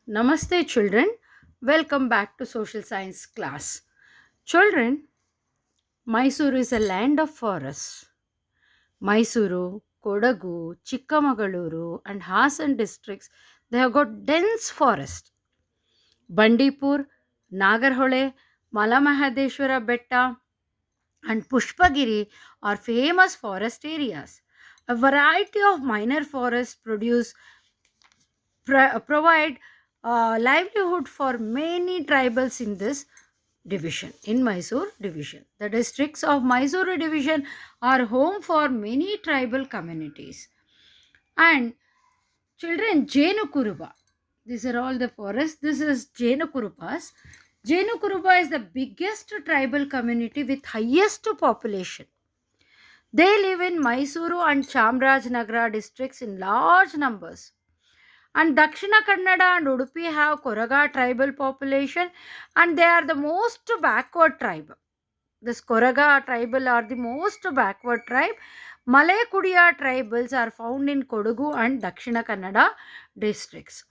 Namaste, children. Welcome back to social science class. Children, Mysore is a land of forests. Mysuru, Kodagu, Chikamagaluru, and Hassan districts, they have got dense forest. Bandipur, Nagarhole, Malamahadeshwara Betta, and Pushpagiri are famous forest areas. A variety of minor forests provide livelihood for many tribals in this division, in Mysore division. The districts of Mysore division are home for many tribal communities. And children, Jenukuruba, these are all the forests. This is Jenukurupas. Jenukuruba is the biggest tribal community with highest population. They live in Mysuru and Chamrajnagara districts in large numbers. And Dakshina Kannada and Udupi have Koraga tribal population, and they are the most backward tribe. This Koraga tribal are the most backward tribe. Malay Kudiya tribals are found in Kodugu and Dakshina Kannada districts.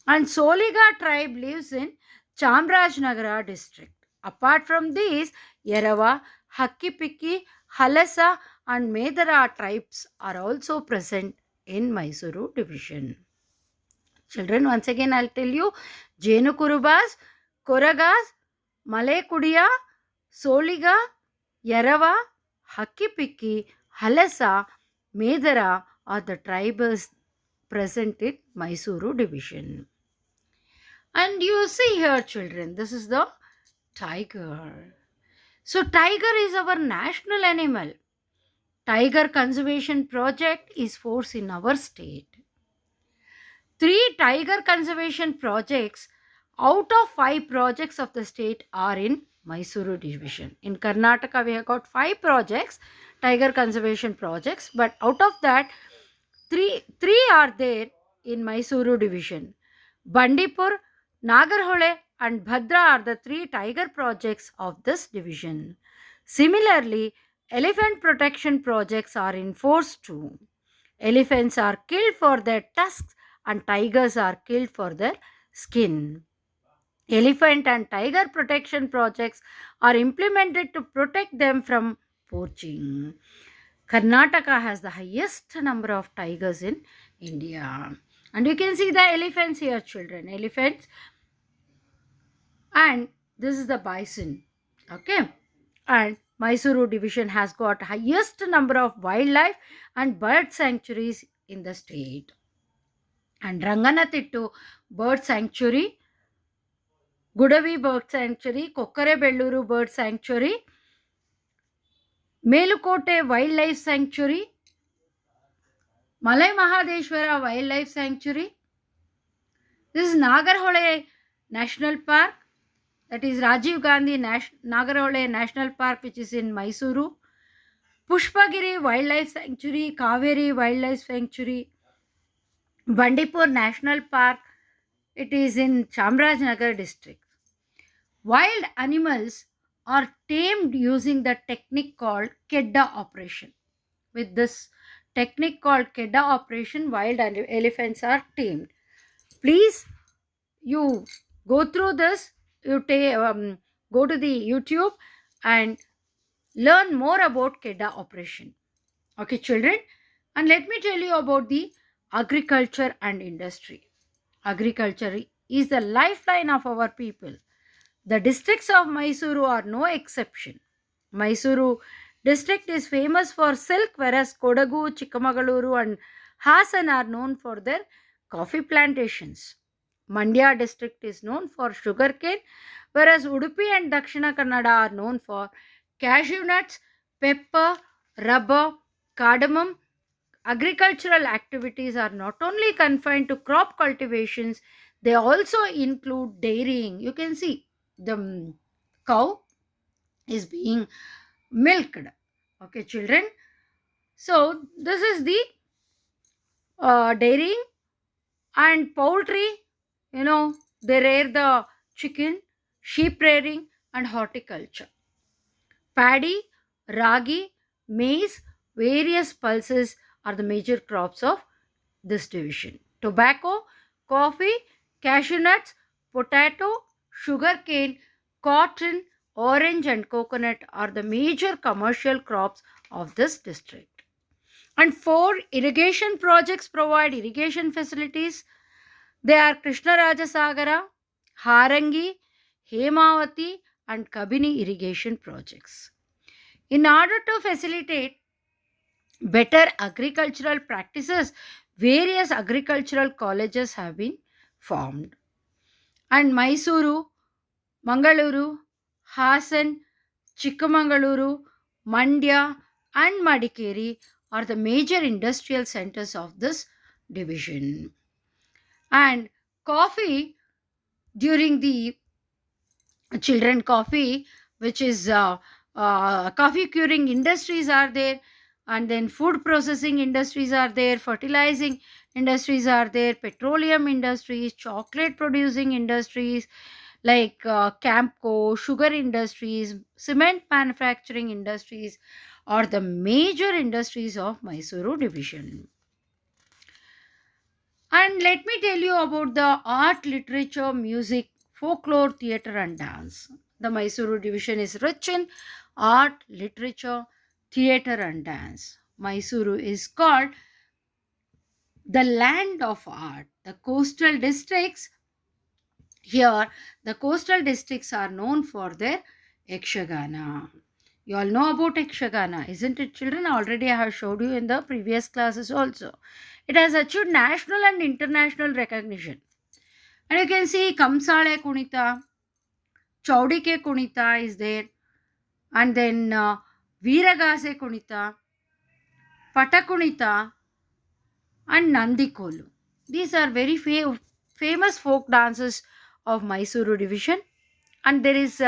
And Soliga tribe lives in Chamrajnagara district. Apart from these, Yarava, Hakkipikki, Halasa and Medara tribes are also present in Mysuru division. Children, once again I'll tell you, Jenukurubas, Koragas, Malay Kudiya, Soliga, Yarava, Hakkipikki, Halasa, Medara are the tribes present in Mysuru division. And you see here, children, this is the tiger. So tiger is our national animal. Tiger conservation project is force in our state. 3 tiger conservation projects out of 5 projects of the state are in Mysuru division. In Karnataka, we have got 5 projects, tiger conservation projects, but out of that, three are there in Mysuru division. Bandipur, Nagarhole, and Bhadra are the 3 tiger projects of this division. Similarly, elephant protection projects are in force too. Elephants are killed for their tusks and tigers are killed for their skin. Elephant and tiger protection projects are implemented to protect them from poaching. Karnataka has the highest number of tigers in India. And you can see the elephants here, children. Elephants. And this is the bison. Okay. And Mysuru division has got highest number of wildlife and bird sanctuaries in the state. And Ranganatittu Bird Sanctuary, Gudavi Bird Sanctuary, Kokkarebelluru Bird Sanctuary, Melukote Wildlife Sanctuary, Malay Mahadeshwara Wildlife Sanctuary. This is Nagarhole National Park, that is Rajiv Gandhi Nagarhole National Park, which is in Mysuru. Pushpagiri Wildlife Sanctuary, Kaveri Wildlife Sanctuary, Bandipur National Park, it is in Chamrajnagar district. Wild animals are tamed using the technique called Kedda operation. With this technique called Kedda operation, wild elephants are tamed. Please, you go through this, go to the YouTube and learn more about Kedda operation. Okay, children? And let me tell you about the agriculture and industry. Agriculture is the lifeline of our people. The districts of Mysuru are no exception. Mysuru district is famous for silk, whereas Kodagu, Chikamagaluru, and Hassan are known for their coffee plantations. Mandya district is known for sugarcane, whereas Udupi and Dakshina Kannada are known for cashew nuts, pepper, rubber, cardamom. Agricultural activities are not only confined to crop cultivations, they also include dairying. You can see the cow is being milked. Okay, children. So, this is the dairying and poultry. They rear the chicken, sheep rearing, and horticulture. Paddy, ragi, maize, various pulses are the major crops of this division. Tobacco, coffee, cashew nuts, potato, sugarcane, cotton, orange, and coconut are the major commercial crops of this district. And four irrigation projects provide irrigation facilities. They are Krishnarajasagara, Harangi, Hemavati, and Kabini irrigation projects. In order to facilitate better agricultural practices, various agricultural colleges have been formed. And Mysuru, Mangaluru, Hassan, Chikkamangaluru, Mandya, and Madikeri are the major industrial centers of this division. And coffee during the children coffee, which is coffee curing industries are there, and then food processing industries are there, fertilizing industries are there, petroleum industries, chocolate producing industries like Camco, sugar industries, cement manufacturing industries are the major industries of Mysuru division. And let me tell you about the art, literature, music, folklore, theatre, and dance. The Mysuru division is rich in art, literature, theatre, and dance. Mysuru is called the land of art. The coastal districts here, the coastal districts are known for their Yakshagana. You all know about Yakshagana, isn't it, children? Already I have showed you in the previous classes also. It has achieved national and international recognition. And you can see Kamsale Kunita, Chaudike Kunita is there, and then Veeragase Kunita, Patakunita, and Nandikolu. These are very famous folk dances of Mysuru division, and there is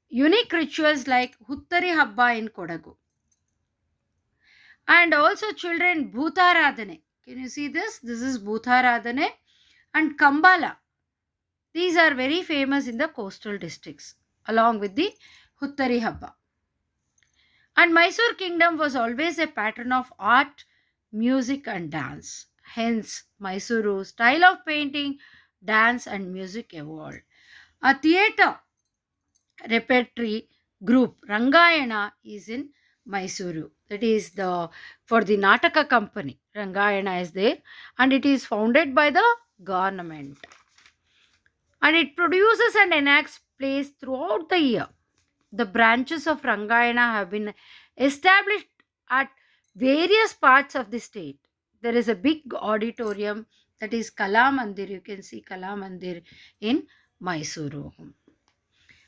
unique rituals like Huttari Habba in Kodagu. And also children, Bhutaradhane. Can you see this? This is Bhutaradhane and Kambala. These are very famous in the coastal districts along with the Huttari Habba. And Mysore kingdom was always a pattern of art, music and dance. Hence, Mysuru style of painting, dance and music evolved. A theatre repertory group, Rangayana, is in Mysuru. That is the for the Nataka company. Rangayana is there and it is founded by the government. And it produces and enacts plays throughout the year. The branches of Rangayana have been established at various parts of the state. There is a big auditorium that is Kala Mandir. You can see Kala Mandir in Mysuru.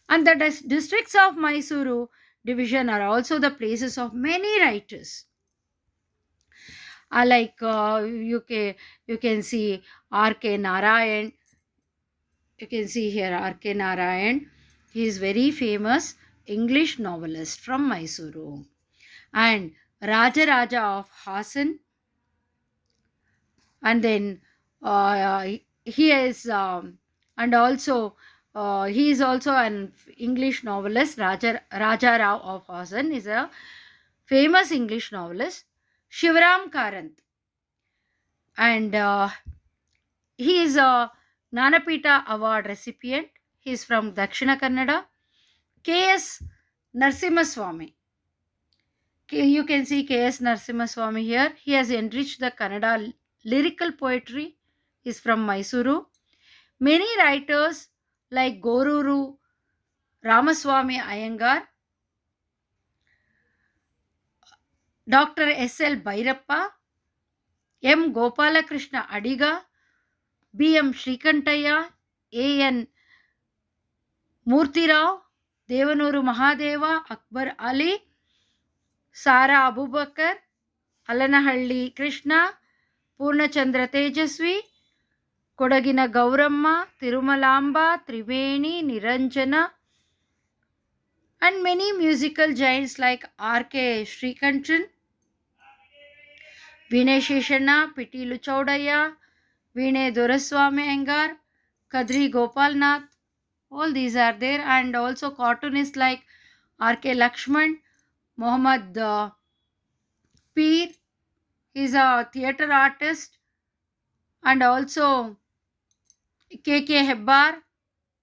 And the districts of Mysuru division are also the places of many writers. You can see R.K. Narayan. You can see here R.K. Narayan. He is very famous English novelist from Mysuru. And Raja of Hassan. And then he is and also he is also an English novelist. Raja Rao of Hassan is a famous English novelist. Shivaram Karant, and he is a Nanapita Award recipient. He is from Dakshina Kannada. K.S. Narasimhaswamy. You can see K.S. Narasimhaswamy here. He has enriched the Kannada lyrical poetry. He is from Mysuru. Many writers like Goruru Ramaswamy Iyengar, Dr. S.L. Bhairappa, M. Gopalakrishna Adiga, B.M. Shrikantaya, A.N. Murtirao, Devanuru Mahadeva, Akbar Ali, Sara Abubakar, Alanahalli Krishna, Purnachandra Tejasvi, Kodagina Gauramma, Tirumalamba, Triveni, Niranjana, and many musical giants like R.K. Srikanthan, Vinay Sheshana, Pitilu Chaudaya, Vinay Doraswamy Iyengar, Kadri Gopalnath, all these are there. And also cartoonists like R.K. Lakshman, Muhammad Peer, he is a theatre artist, and also K.K. Hebbar,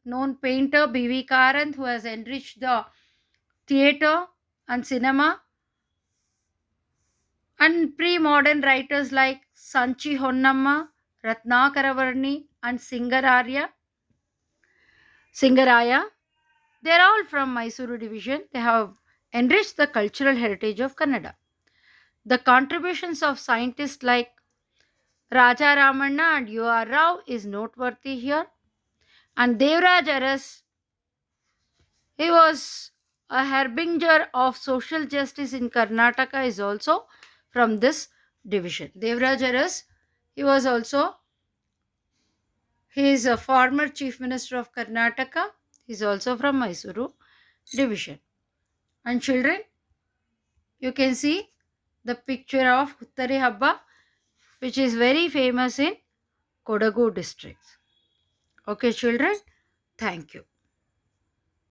known painter B.V. Karanth, who has enriched the theatre and cinema, and pre-modern writers like Sanchi Honnamma, Ratnakaravarni, and Singaraya. They are all from Mysuru division. They have enriched the cultural heritage of Kannada. The contributions of scientists like Raja Ramanna and U.R. Rao is noteworthy here. And Devraj Aras, he was a harbinger of social justice in Karnataka, is also from this division. Devraj Aras, he was also, he is a former chief minister of Karnataka. He is also from Mysuru division. And children, you can see the picture of Huttari Habba, which is very famous in Kodagu district. Okay, children, thank you.